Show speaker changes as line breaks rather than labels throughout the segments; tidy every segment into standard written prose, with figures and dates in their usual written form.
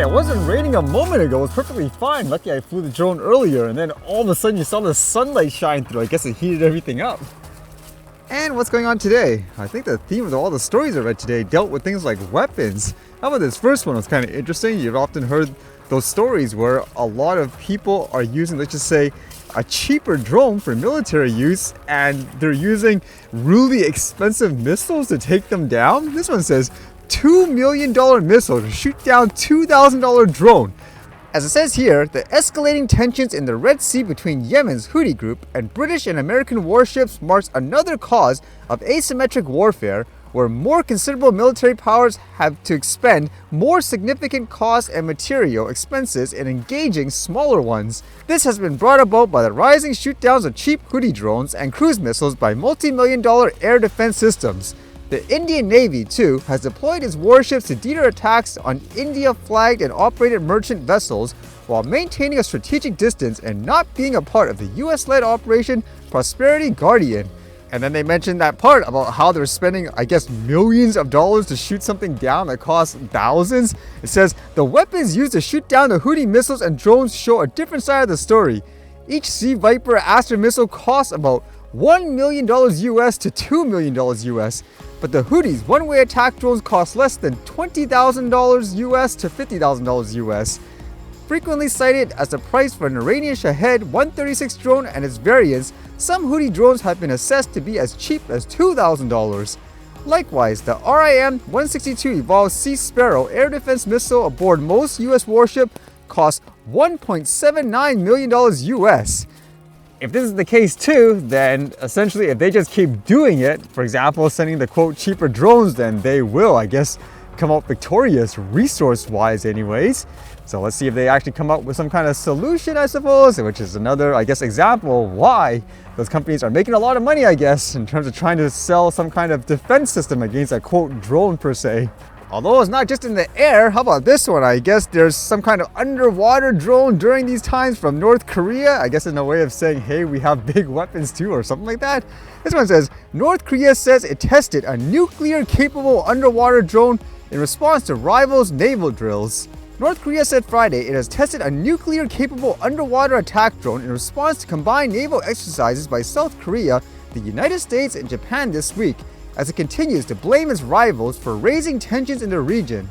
it wasn't raining a moment ago. It was perfectly fine. Lucky I flew the drone earlier, and then all of a sudden you saw the sunlight shine through. I guess it heated everything up. And what's going on today? I think the theme of all the stories I read today dealt with things like weapons. How about this first one? It was kind of interesting. You've often heard those stories where a lot of people are using, let's just say, a cheaper drone for military use, and they're using really expensive missiles to take them down. This one says $2 million missile to shoot down $2,000 drone. As it says here, the escalating tensions in the Red Sea between Yemen's Houthi group and British and American warships marks another cause of asymmetric warfare, where more considerable military powers have to expend more significant costs and material expenses in engaging smaller ones. This has been brought about by the rising shoot-downs of cheap Houthi drones and cruise missiles by multi-million-dollar air defense systems. The Indian Navy, too, has deployed its warships to deter attacks on India-flagged and operated merchant vessels while maintaining a strategic distance and not being a part of the US-led Operation Prosperity Guardian. And then they mentioned that part about how they're spending, I guess, millions of dollars to shoot something down that costs thousands. It says, the weapons used to shoot down the Houthi missiles and drones show a different side of the story. Each Sea Viper Aster missile costs about $1 million US to $2 million US. But the Houthis' one-way attack drones cost less than $20,000 US to $50,000 US. Frequently cited as the price for an Iranian Shahed 136 drone and its variants, some Houthi drones have been assessed to be as cheap as $2,000. Likewise, the RIM-162 Evolved Sea Sparrow air defense missile aboard most US warships costs $1.79 million US. If this is the case too, then essentially if they just keep doing it, for example, sending the quote cheaper drones, then they will, I guess, come out victorious resource-wise anyways. So let's see if they actually come up with some kind of solution, I suppose, which is another, I guess, example of why those companies are making a lot of money, I guess, in terms of trying to sell some kind of defense system against a quote drone per se. Although it's not just in the air, how about this one? I guess there's some kind of underwater drone during these times from North Korea. I guess in a way of saying, hey, we have big weapons too, or something like that. This one says, North Korea says it tested a nuclear-capable underwater drone in response to rivals' naval drills. North Korea said Friday it has tested a nuclear-capable underwater attack drone in response to combined naval exercises by South Korea, the United States, and Japan this week, as it continues to blame its rivals for raising tensions in the region.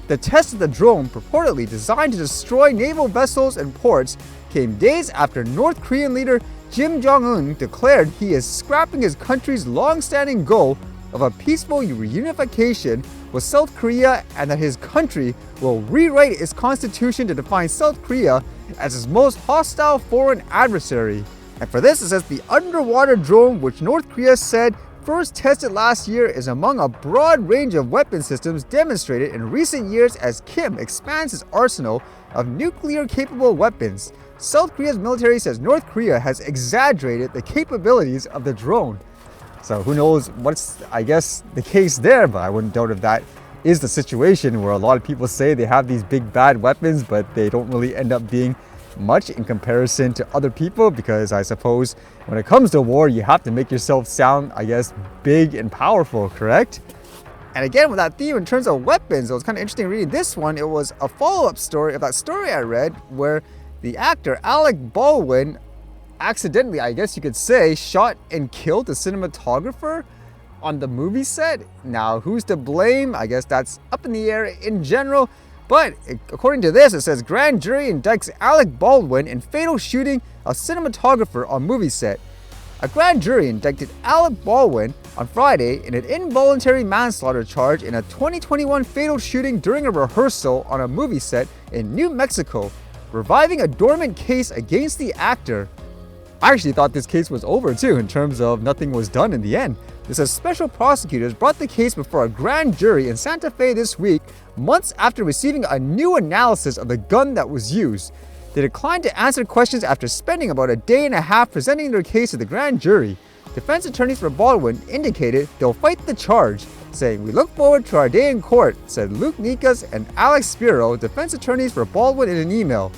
The test of the drone, purportedly designed to destroy naval vessels and ports, came days after North Korean leader Kim Jong-un declared he is scrapping his country's long-standing goal of a peaceful reunification with South Korea, and that his country will rewrite its constitution to define South Korea as its most hostile foreign adversary. And for this, it says the underwater drone, which North Korea said first tested last year, is among a broad range of weapon systems demonstrated in recent years as Kim expands its arsenal of nuclear-capable weapons. South Korea's military says North Korea has exaggerated the capabilities of the drone. So who knows what's, I guess, the case there, but I wouldn't doubt if that is the situation where a lot of people say they have these big bad weapons, but they don't really end up being much in comparison to other people, because I suppose when it comes to war, you have to make yourself sound, I guess, big and powerful, correct? And again, with that theme in terms of weapons, it was kind of interesting reading this one. It was a follow-up story of that story I read where the actor Alec Baldwin accidentally, I guess you could say, shot and killed the cinematographer on the movie set. Now, who's to blame? I guess that's up in the air in general. But according to this, it says grand jury indicts Alec Baldwin in fatal shooting of cinematographer on movie set. A grand jury indicted Alec Baldwin on Friday in an involuntary manslaughter charge in a 2021 fatal shooting during a rehearsal on a movie set in New Mexico, reviving a dormant case against the actor. I actually thought this case was over too, in terms of nothing was done in the end. It says special prosecutors brought the case before a grand jury in Santa Fe this week, months after receiving a new analysis of the gun that was used. They declined to answer questions after spending about a day and a half presenting their case to the grand jury. Defense attorneys for Baldwin indicated they'll fight the charge, saying, "We look forward to our day in court," said Luke Nikas and Alex Spiro, defense attorneys for Baldwin, in an email.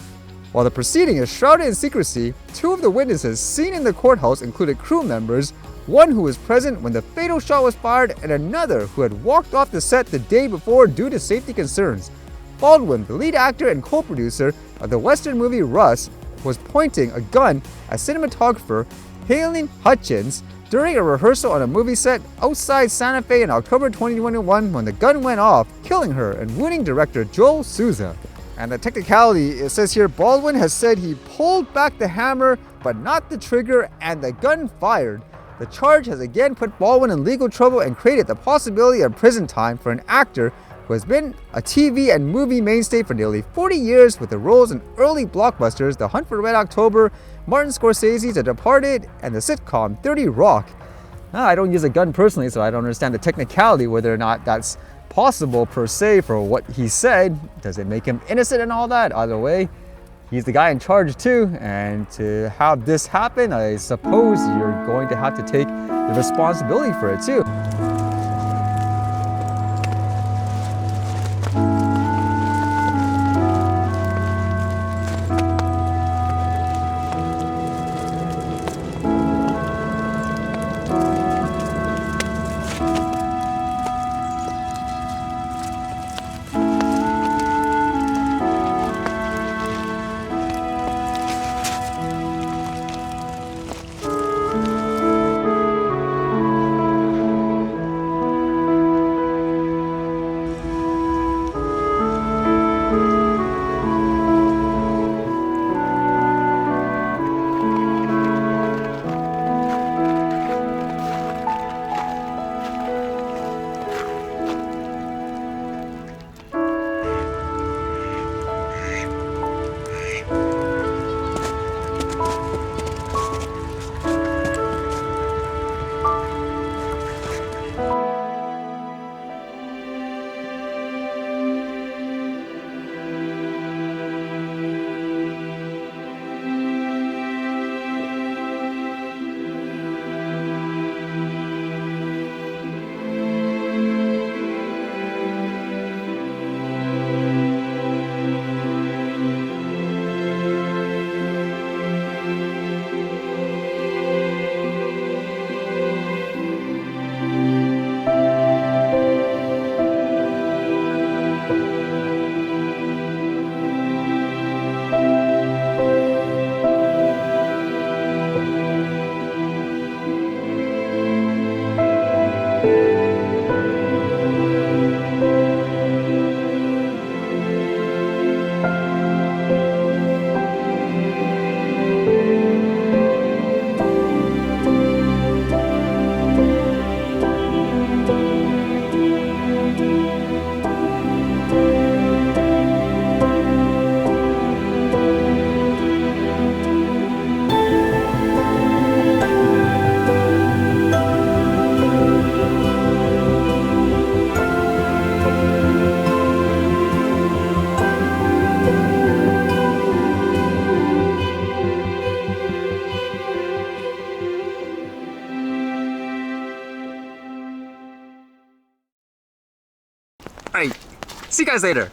While the proceeding is shrouded in secrecy, two of the witnesses seen in the courthouse included crew members, one who was present when the fatal shot was fired and another who had walked off the set the day before due to safety concerns. Baldwin, the lead actor and co-producer of the Western movie Rust, was pointing a gun at cinematographer Hayley Hutchins during a rehearsal on a movie set outside Santa Fe in October 2021 when the gun went off, killing her and wounding director Joel Souza. And the technicality, it says here, Baldwin has said he pulled back the hammer but not the trigger and the gun fired. The charge has again put Baldwin in legal trouble and created the possibility of prison time for an actor who has been a TV and movie mainstay for nearly 40 years with the roles in early blockbusters The Hunt for Red October, Martin Scorsese's The Departed, and the sitcom 30 Rock. I don't use a gun personally, so I don't understand the technicality whether or not that's possible per se for what he said. Does it make him innocent and all that? Either way, he's the guy in charge too, and to have this happen, I suppose you're going to have to take the responsibility for it too. Alright, see you guys later.